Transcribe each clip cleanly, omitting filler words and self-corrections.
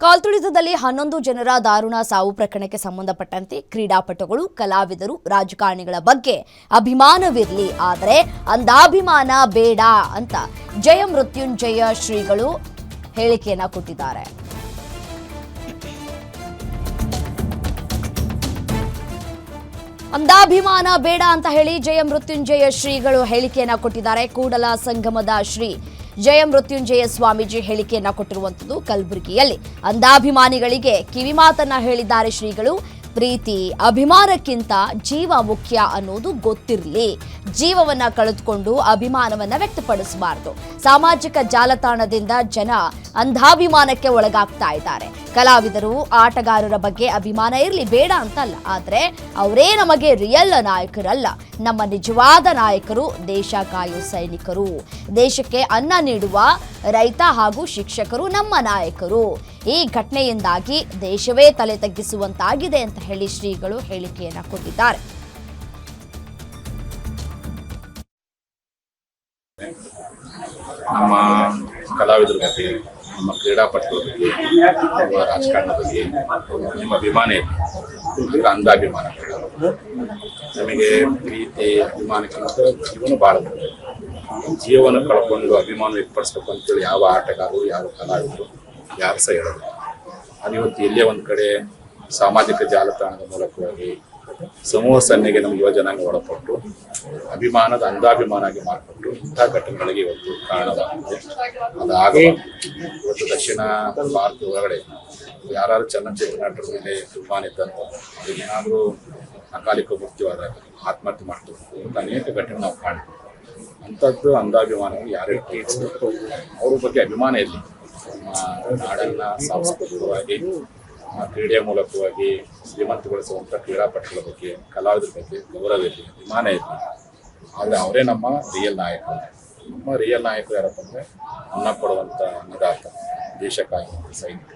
ಕಾಲ್ತುಳಿತದಲ್ಲಿ 11 ಜನರ ದಾರುಣ ಸಾವು ಪ್ರಕರಣಕ್ಕೆ ಸಂಬಂಧಪಟ್ಟಂತೆ ಕ್ರೀಡಾಪಟುಗಳು, ಕಲಾವಿದರು, ರಾಜಕಾರಣಿಗಳ ಬಗ್ಗೆ ಅಭಿಮಾನವಿರಲಿ, ಆದರೆ ಅಂಧಾಭಿಮಾನ ಬೇಡ ಅಂತ ಜಯಮೃತ್ಯುಂಜಯ ಶ್ರೀಗಳು ಹೇಳಿಕೆಯನ್ನ ಕೊಟ್ಟಿದ್ದಾರೆ. ಅಂಧಾಭಿಮಾನ ಬೇಡ ಅಂತ ಹೇಳಿ ಜಯಮೃತ್ಯುಂಜಯ ಶ್ರೀಗಳು ಹೇಳಿಕೆಯನ್ನ ಕೊಟ್ಟಿದ್ದಾರೆ. ಕೂಡಲ ಸಂಗಮದ ಶ್ರೀ ಜಯಮೃತ್ಯುಂಜಯ ಸ್ವಾಮೀಜಿ ಹೇಳಿಕೆಯನ್ನ ಕೊಟ್ಟಿರುವಂತದ್ದು ಕಲಬುರಗಿಯಲ್ಲಿ ಅಂಧಾಭಿಮಾನಿಗಳಿಗೆ ಕಿವಿಮಾತನ್ನ ಹೇಳಿದ್ದಾರೆ ಶ್ರೀಗಳು. ಪ್ರೀತಿ ಅಭಿಮಾನಕ್ಕಿಂತ ಜೀವ ಮುಖ್ಯ ಅನ್ನೋದು ಗೊತ್ತಿರಲಿ. ಜೀವವನ್ನ ಕಳೆದುಕೊಂಡು ಅಭಿಮಾನವನ್ನ ವ್ಯಕ್ತಪಡಿಸಬಾರದು. ಸಾಮಾಜಿಕ ಜಾಲತಾಣದಿಂದ ಜನ ಅಂಧಾಭಿಮಾನಕ್ಕೆ ಒಳಗಾಗ್ತಾ ಇದ್ದಾರೆ. ಕಲಾವಿದರು, ಆಟಗಾರರ ಬಗ್ಗೆ ಅಭಿಮಾನ ಇರಲಿ, ಬೇಡ ಅಂತಲ್ಲ, ಆದರೆ ಅವರೇ ನಮಗೆ ರಿಯಲ್ ನಾಯಕರಲ್ಲ. ನಮ್ಮ ನಿಜವಾದ ನಾಯಕರು ದೇಶ ಕಾಯೋ ಸೈನಿಕರು, ದೇಶಕ್ಕೆ ಅನ್ನ ನೀಡುವ ರೈತ ಹಾಗೂ ಶಿಕ್ಷಕರು ನಮ್ಮ ನಾಯಕರು. ಈ ಘಟನೆಯಿಂದಾಗಿ ದೇಶವೇ ತಲೆ ತಗ್ಗಿಸುವಂತಾಗಿದೆ ಅಂತ ಹೇಳಿ ಶ್ರೀಗಳು ಹೇಳಿಕೆಯನ್ನ ಕೊಟ್ಟಿದ್ದಾರೆ. ನಮ್ಮ ಕಲಾವಿದರ ಬಗ್ಗೆ, ನಮ್ಮ ಕ್ರೀಡಾಪಟುಗಳ ಬಗ್ಗೆ, ನಮ್ಮ ರಾಜಕಾರಣದ ಬಗ್ಗೆ ನಿಮ್ಮ ಅಭಿಮಾನ ಇದೆ. ಅಂಧಾಭಿಮಾನ ನಮಗೆ ಪ್ರೀತಿ ಅಭಿಮಾನಕ್ಕಿಂತ ಜೀವನ ಭಾಳ ಜೀವನ ಕಳ್ಕೊಂಡು ಅಭಿಮಾನ ವ್ಯಕ್ತಪಡಿಸ್ಬೇಕು ಅಂತೇಳಿ ಯಾವ ಆಟಗಾರರು, ಯಾವ ಕಲಾವಿದರು ಯಾರು ಸಹ ಹೇಳೋದು. ಅದು ಇವತ್ತು ಎಲ್ಲೇ ಒಂದು ಕಡೆ ಸಾಮಾಜಿಕ ಜಾಲತಾಣದ ಮೂಲಕವಾಗಿ ಸಮೂಹ ಸನ್ನೆಗೆ ನಮ್ಮ ಯುವ ಜನಾಂಗ ಒಳಪಟ್ಟು ಅಭಿಮಾನದ ಅಂಧಾಭಿಮಾನ ಆಗಿ ಮಾರ್ಪಟ್ಟು ಇಂಥ ಘಟನೆಗಳಿಗೆ ಇವತ್ತು ಕಾರಣವಾಗಿದೆ. ಅದಾಗ ಇವತ್ತು ದಕ್ಷಿಣ ಭಾರತದ ಒಳಗಡೆ ಯಾರು ಚಲನಚಿತ್ರ ನಟರ ಮೇಲೆ ಅಭಿಮಾನ ಇದ್ದಂತ ಏನಾದರೂ ಅಕಾಲಿಕ ಮೃತ್ಯುವಾದಾಗ ಆತ್ಮಹತ್ಯೆ ಮಾಡ್ತಾರೆ ಅಂತ ಅನೇಕ ಘಟನೆ ನಾವು ಕಾಣ್ತೀವಿ. ಅಂಥದ್ದು ಅಂಧಾಭಿಮಾನಗಳು ಯಾರ್ಯಾರು ಪ್ರೀತಿಸಬೇಕು, ಅವ್ರ ಬಗ್ಗೆ ಅಭಿಮಾನ ಇರಲಿ. ನಾಡನ್ನು ಸಾಂಸ್ಕೃತಿಕವಾಗಿ ಕ್ರೀಡೆಯ ಮೂಲಕವಾಗಿ ಶ್ರೀಮಂತಗೊಳಿಸುವಂಥ ಕ್ರೀಡಾಪಟುಗಳ ಬಗ್ಗೆ, ಕಲಾವಿದರ ಬಗ್ಗೆ ಗೌರವ ಇರಲಿ, ಅಭಿಮಾನ ಇರಲಿ. ಆದರೆ ಅವರೇ ನಮ್ಮ ರಿಯಲ್ ನಾಯಕರು. ನಮ್ಮ ರಿಯಲ್ ನಾಯಕರು ಯಾರಪ್ಪ ಅಂದರೆ ಅನ್ನ ಕೊಡುವಂಥ ಅನ್ನದಾತ, ದೇಶ ಕಾಯುವಂಥ ಸೈನಿಕ,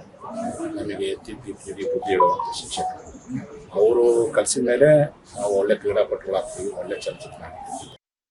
ನಮಗೆ ತಿದ್ದಿ ಬುದ್ಧಿ ಹೇಳುವಂಥ ಶಿಕ್ಷಕರು. ಅವರು ಕಲಿಸಿದ ಮೇಲೆ ನಾವು ಒಳ್ಳೆ ಕ್ರೀಡಾಪಟುಗಳಾಗ್ತೀವಿ, ಒಳ್ಳೆ ಚಲನಚಿತ್ರ ಆಗ್ತೀವಿ.